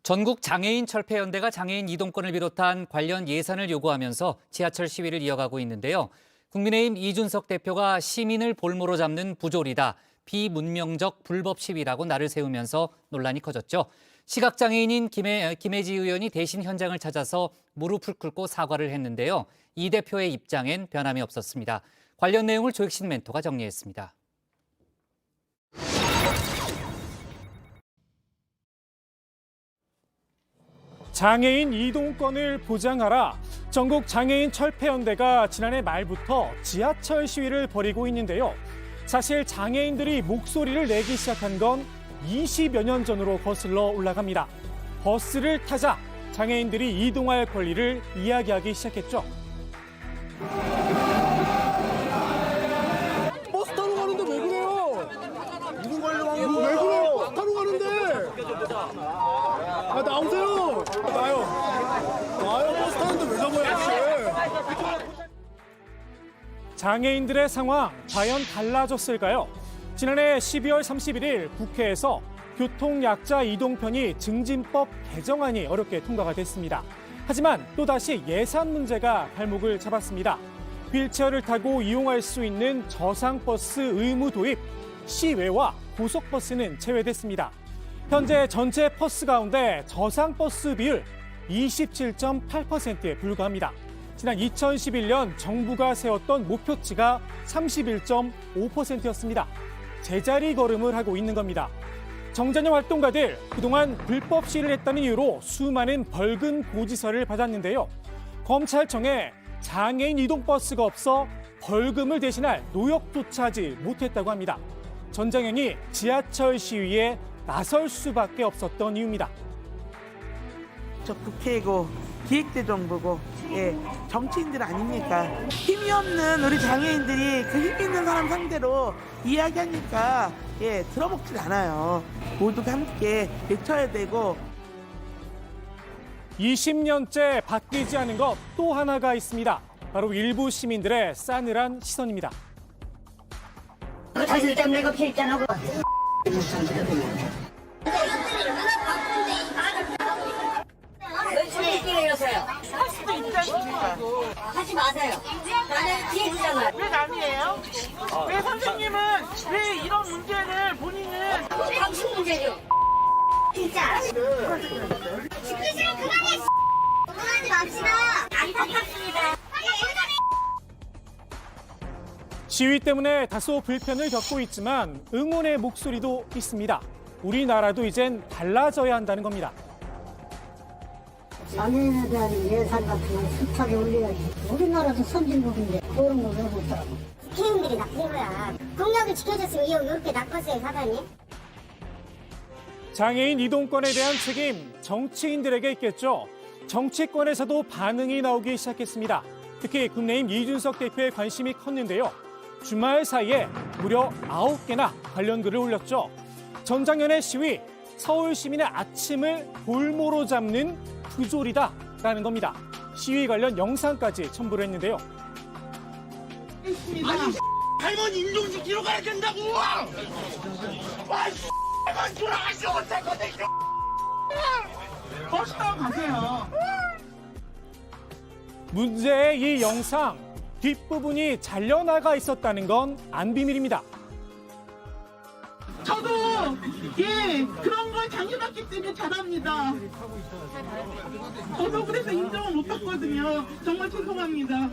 전국 장애인 철폐연대가 장애인 이동권을 비롯한 관련 예산을 요구하면서 지하철 시위를 이어가고 있는데요. 국민의힘 이준석 대표가 시민을 볼모로 잡는 부조리다, 비문명적 불법 시위라고 날을 세우면서 논란이 커졌죠. 시각장애인인 김혜지 의원이 대신 현장을 찾아서 무릎을 꿇고 사과를 했는데요. 이 대표의 입장엔 변함이 없었습니다. 관련 내용을 조익신 멘토가 정리했습니다. 장애인 이동권을 보장하라. 전국 장애인 철폐연대가 지난해 말부터 지하철 시위를 벌이고 있는데요. 사실 장애인들이 목소리를 내기 시작한 건 20여 년 전으로 거슬러 올라갑니다. 버스를 타자 장애인들이 이동할 권리를 이야기하기 시작했죠. 버스 타러 가는데 왜 그래요? 무슨 관리망이야? 왜 그래? 버스 타러 가는데. 아, 나오세요. 나요. 버스 타는데 왜 잡아요, 아저씨? 장애인들의 상황 과연 달라졌을까요? 지난해 12월 31일 국회에서 교통약자 이동편의 증진법 개정안이 어렵게 통과가 됐습니다. 하지만 또다시 예산 문제가 발목을 잡았습니다. 휠체어를 타고 이용할 수 있는 저상버스 의무 도입, 시외와 고속버스는 제외됐습니다. 현재 전체 버스 가운데 저상버스 비율 27.8%에 불과합니다. 지난 2011년 정부가 세웠던 목표치가 31.5%였습니다. 제자리 걸음을 하고 있는 겁니다. 정자녀 활동가들 그동안 불법 시위를 했다는 이유로 수많은 벌금 고지서를 받았는데요. 검찰청에 장애인 이동버스가 없어 벌금을 대신할 노역조차 하지 못했다고 합니다. 전장현이 지하철 시위에 나설 수밖에 없었던 이유입니다. 저 국회고 기획재정부고 정치인들 아닙니까? 힘이 없는 우리 장애인들이 그 힘 있는 사람 상대로 이야기하니까 들어먹질 않아요. 모두가 함께 외쳐야 되고. 20년째 바뀌지 않은 것 또 하나가 있습니다. 바로 일부 시민들의 싸늘한 시선입니다. 사실 좀 내가 필자라고. 할 수도 있지 않습니까? 하지 마세요. 나는 기회주잖아요. 왜 남이에요? 왜 선생님은 왜 이런 문제를 본인은 당신 문제죠. 진짜. 시끄시면 그만해. 그만하지 맙시다. 안타깝습니다. 시위 때문에 다소 불편을 겪고 있지만 응원의 목소리도 있습니다. 우리나라도 이젠 달라져야 한다는 겁니다. 장애인에 대한 예산 같은 걸 숱하게 올려야지. 우리나라도 선진국인데 그런 거 왜 못하고. 국회의원들이 나쁜 거야. 공약을 지켜줬으면 이렇게 나빴어요, 사단이. 장애인 이동권에 대한 책임 정치인들에게 있겠죠. 정치권에서도 반응이 나오기 시작했습니다. 특히 국민의힘 이준석 대표의 관심이 컸는데요. 주말 사이에 무려 9개나 관련 글을 올렸죠. 전장현의 시위, 서울 시민의 아침을 볼모로 잡는 부조리다라는 겁니다. 시위 관련 영상까지 첨부를 했는데요. 아니, 할머니 인종시키러 가야 된다고! 할머니 돌아가시지 못할 건데, 버스 타고 가세요. 문제의 이 영상 뒷부분이 잘려나가 있었다는 건 안 비밀입니다. 저도 그런 걸 당해봤기 때문에 잘합니다. 저도 그래서 인정을 못 받거든요. 정말 죄송합니다.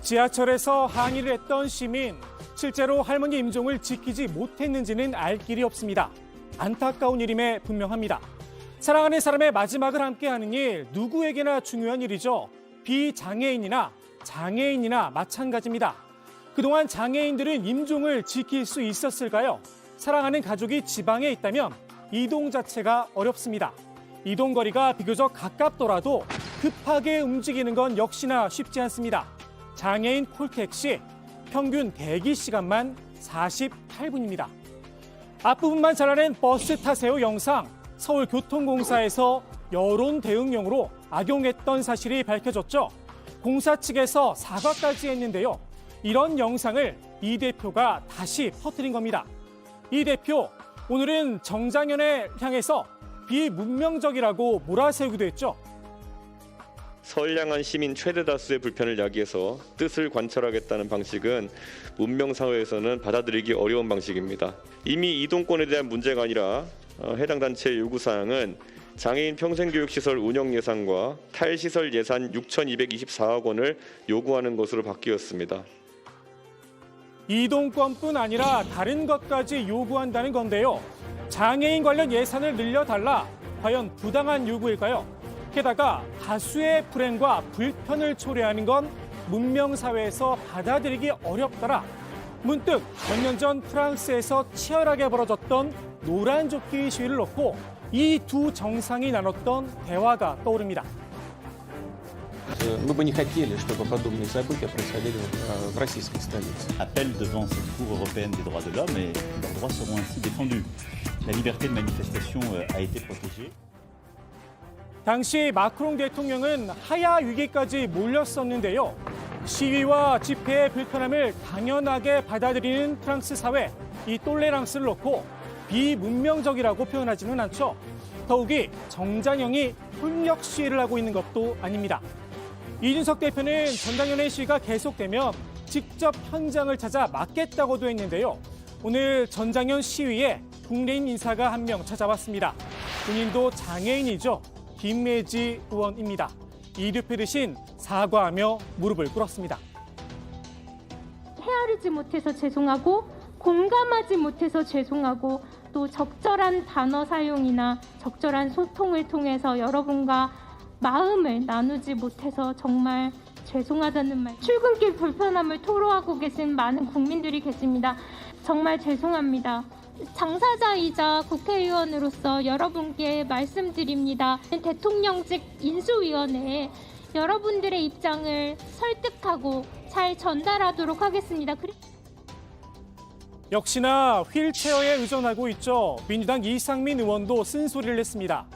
지하철에서 항의를 했던 시민, 실제로 할머니 임종을 지키지 못했는지는 알 길이 없습니다. 안타까운 일임에 분명합니다. 사랑하는 사람의 마지막을 함께하는 일, 누구에게나 중요한 일이죠. 비장애인이나 장애인이나 마찬가지입니다. 그동안 장애인들은 임종을 지킬 수 있었을까요? 사랑하는 가족이 지방에 있다면 이동 자체가 어렵습니다. 이동 거리가 비교적 가깝더라도 급하게 움직이는 건 역시나 쉽지 않습니다. 장애인 콜택시 평균 대기 시간만 48분입니다. 앞부분만 잘라낸 버스 타세요 영상, 서울교통공사에서 여론 대응용으로 악용했던 사실이 밝혀졌죠. 공사 측에서 사과까지 했는데요. 이런 영상을 이 대표가 다시 퍼뜨린 겁니다. 이 대표, 오늘은 정장현을 향해서 비문명적이라고 몰아세우기도 했죠. 선량한 시민 최대 다수의 불편을 야기해서 뜻을 관철하겠다는 방식은 문명 사회에서는 받아들이기 어려운 방식입니다. 이미 이동권에 대한 문제가 아니라 해당 단체의 요구 사항은 장애인 평생교육시설 운영 예산과 탈시설 예산 6,224억 원을 요구하는 것으로 바뀌었습니다. 이동권뿐 아니라 다른 것까지 요구한다는 건데요. 장애인 관련 예산을 늘려달라. 과연 부당한 요구일까요? 게다가 다수의 불행과 불편을 초래하는 건 문명사회에서 받아들이기 어렵더라. 문득 몇 년 전 프랑스에서 치열하게 벌어졌던 노란조끼 시위를 놓고 이 두 정상이 나눴던 대화가 떠오릅니다. Мы бы не хотели, чтобы подобные события происходили в российской столице. Appelle devant cette Cour européenne des droits de l'homme et leurs droits seront ainsi défendus. La liberté de manifestation a été protégée. 당시 마크롱 대통령은 하야 위기까지 몰렸었는데요. 시위와 집회의 불편함을 당연하게 받아들이는 프랑스 사회, 이 똘레랑스를 놓고 비문명적이라고 표현하지는 않죠. 더욱이 정장영이 폭력 시위를 하고 있는 것도 아닙니다. 이준석 대표는 전당연회 시위가 계속되면 직접 현장을 찾아 막겠다고도 했는데요. 오늘 전장현 시위에 국내인 인사가 한 명 찾아왔습니다. 본인도 장애인이죠. 김매지 의원입니다. 이 대표 대신 사과하며 무릎을 꿇었습니다. 헤아리지 못해서 죄송하고 공감하지 못해서 죄송하고 또 적절한 단어 사용이나 적절한 소통을 통해서 여러분과 마음을 나누지 못해서 정말 죄송하다는 말. 출근길 불편함을 토로하고 계신 많은 국민들이 계십니다. 정말 죄송합니다. 당사자이자 국회의원으로서 여러분께 말씀드립니다. 대통령직 인수위원회에 여러분들의 입장을 설득하고 잘 전달하도록 하겠습니다. 역시나 휠체어에 의존하고 있죠. 민주당 이상민 의원도 쓴소리를 했습니다.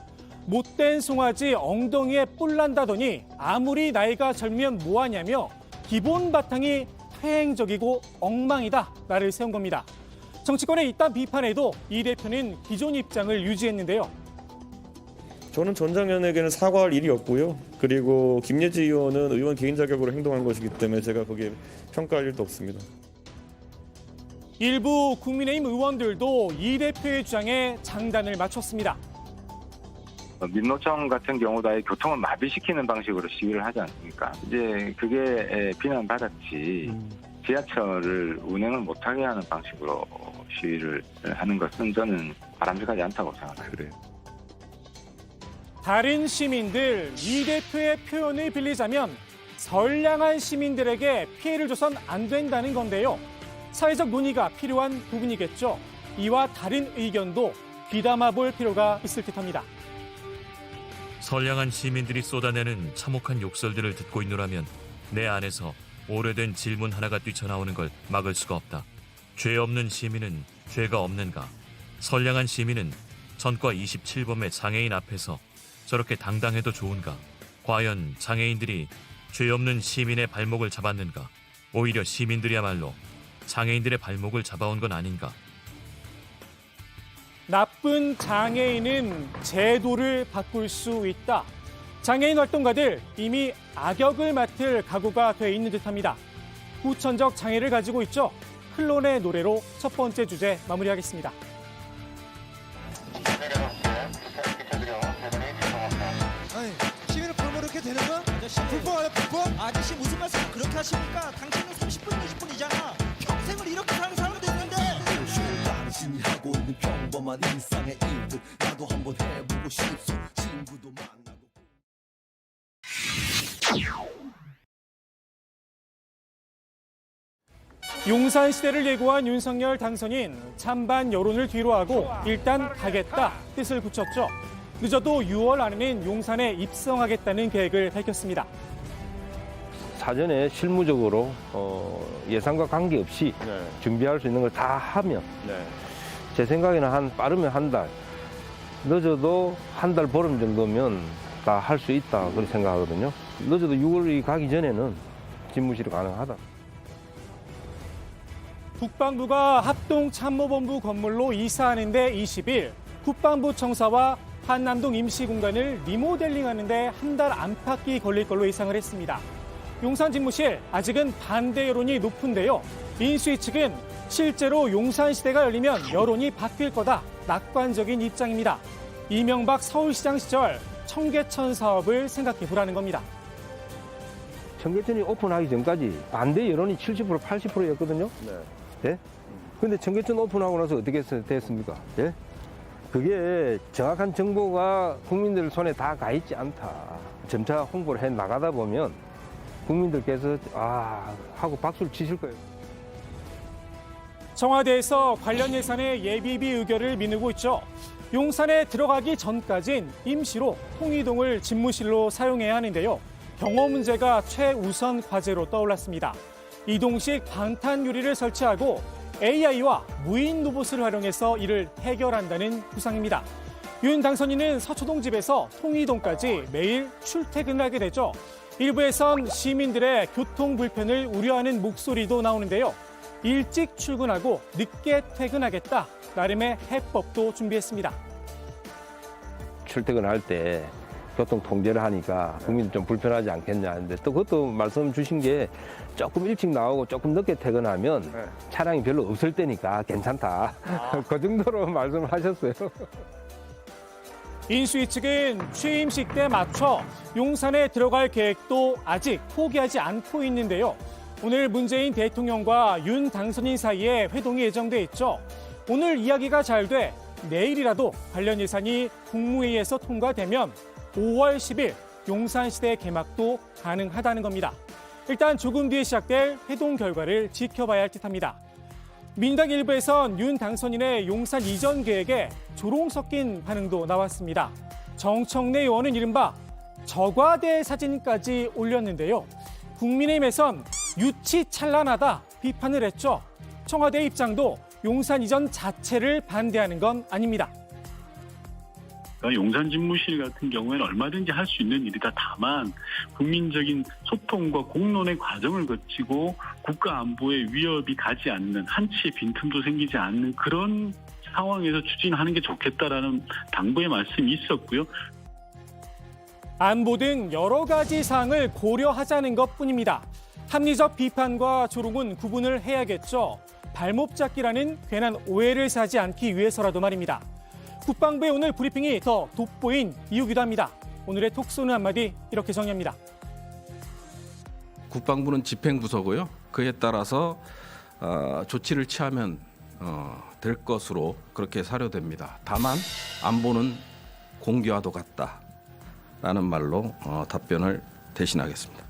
못된 송아지 엉덩이에 뿔 난다더니 아무리 나이가 젊으면 뭐하냐며 기본 바탕이 퇴행적이고 엉망이다 라를 세운 겁니다. 정치권의 이딴 비판에도 이 대표는 기존 입장을 유지했는데요. 저는 전장현에게는 사과할 일이 없고요. 그리고 김예지 의원은 의원 개인 자격으로 행동한 것이기 때문에 제가 거기에 평가할 일도 없습니다. 일부 국민의힘 의원들도 이 대표의 주장에 장단을 맞췄습니다. 민노총 같은 경우도 아예 교통을 마비시키는 방식으로 시위를 하지 않습니까? 이제 그게 비난받았지. 지하철을 운행을 못하게 하는 방식으로 시위를 하는 것은 저는 바람직하지 않다고 생각합니다. 그래요. 다른 시민들, 이 대표의 표현을 빌리자면 선량한 시민들에게 피해를 줘선 안 된다는 건데요. 사회적 논의가 필요한 부분이겠죠. 이와 다른 의견도 귀담아 볼 필요가 있을 듯합니다. 선량한 시민들이 쏟아내는 참혹한 욕설들을 듣고 있노라면 내 안에서 오래된 질문 하나가 뛰쳐나오는 걸 막을 수가 없다. 죄 없는 시민은 죄가 없는가? 선량한 시민은 전과 27범의 장애인 앞에서 저렇게 당당해도 좋은가? 과연 장애인들이 죄 없는 시민의 발목을 잡았는가? 오히려 시민들이야말로 장애인들의 발목을 잡아온 건 아닌가? 나쁜 장애인은 제도를 바꿀 수 있다. 장애인 활동가들 이미 악역을 맡을 각오가 돼 있는 듯합니다. 후천적 장애를 가지고 있죠. 클론의 노래로 첫 번째 주제 마무리하겠습니다. 아니, 시민을 볼모르게 되는 거야? 불법 아니야, 불법? 아저씨 무슨 말씀 그렇게 하십니까? 당신은 30분, 20분이잖아. 평생을 이렇게 사는 사람도 있는데. 당신이 하고 있는 평범한 일상의 일들 나도 한번 해보고 싶소. 친구도 만나고. 용산 시대를 예고한 윤석열 당선인 찬반 여론을 뒤로하고 일단 가겠다 뜻을 굳혔죠. 늦어도 6월 안에는 용산에 입성하겠다는 계획을 밝혔습니다. 사전에 실무적으로 예상과 관계없이 준비할 수 있는 걸 다 하면 제 생각에는 빠르면 한 달, 늦어도 한 달 보름 정도면 다 할 수 있다 그렇게 생각하거든요. 늦어도 6월이 가기 전에는 집무실이 가능하다. 국방부가 합동참모본부 건물로 이사하는데 20일 국방부 청사와 한남동 임시공간을 리모델링하는 데 한 달 안팎이 걸릴 걸로 예상을 했습니다. 용산 집무실 아직은 반대 여론이 높은데요. 인수위 측은 실제로 용산시대가 열리면 여론이 바뀔 거다 낙관적인 입장입니다. 이명박 서울시장 시절 청계천 사업을 생각해 보라는 겁니다. 청계천이 오픈하기 전까지 반대 여론이 70% 80%였거든요. 네. 근데 청계천 오픈하고 나서 어떻게 됐습니까? 예? 그게 정확한 정보가 국민들 손에 다 가 있지 않다. 점차 홍보를 해 나가다 보면 국민들께서 하고 박수를 치실 거예요. 청와대에서 관련 예산의 예비비 의결을 미루고 있죠. 용산에 들어가기 전까진 임시로 통이동을 집무실로 사용해야 하는데요. 경호 문제가 최우선 과제로 떠올랐습니다. 이동식 방탄 유리를 설치하고 AI와 무인 로봇을 활용해서 이를 해결한다는 구상입니다. 윤 당선인은 서초동 집에서 통이동까지 매일 출퇴근을 하게 되죠. 일부에선 시민들의 교통 불편을 우려하는 목소리도 나오는데요. 일찍 출근하고 늦게 퇴근하겠다. 나름의 해법도 준비했습니다. 출퇴근할 때 교통 통제를 하니까 국민들 좀 불편하지 않겠냐 하는데 또 그것도 말씀 주신 게 조금 일찍 나오고 조금 늦게 퇴근하면 차량이 별로 없을 때니까 괜찮다. 그 정도로 말씀을 하셨어요. 인수위 측은 취임식 때 맞춰 용산에 들어갈 계획도 아직 포기하지 않고 있는데요. 오늘 문재인 대통령과 윤 당선인 사이에 회동이 예정돼 있죠. 오늘 이야기가 잘 돼 내일이라도 관련 예산이 국무회의에서 통과되면 5월 10일 용산시대 개막도 가능하다는 겁니다. 일단 조금 뒤에 시작될 회동 결과를 지켜봐야 할 듯합니다. 민당 일부에선 윤 당선인의 용산 이전 계획에 조롱 섞인 반응도 나왔습니다. 정청래 의원은 이른바 저과대 사진까지 올렸는데요. 국민의힘에선 유치찬란하다 비판을 했죠. 청와대 입장도 용산 이전 자체를 반대하는 건 아닙니다. 용산 집무실 같은 경우에는 얼마든지 할 수 있는 일이다. 다만 국민적인 소통과 공론의 과정을 거치고 국가 안보에 위협이 가지 않는 한치의 빈틈도 생기지 않는 그런 상황에서 추진하는 게 좋겠다라는 당부의 말씀이 있었고요. 안보 등 여러 가지 사항을 고려하자는 것뿐입니다. 합리적 비판과 조롱은 구분을 해야겠죠. 발목 잡기라는 괜한 오해를 사지 않기 위해서라도 말입니다. 국방부의 오늘 브리핑이 더 돋보인 이유기도 합니다. 오늘의 톡쏘는 한마디 이렇게 정리합니다. 국방부는 집행부서고요. 그에 따라서 조치를 취하면 될 것으로 그렇게 사료됩니다. 다만 안보는 공기와도 같다라는 말로 답변을 대신하겠습니다.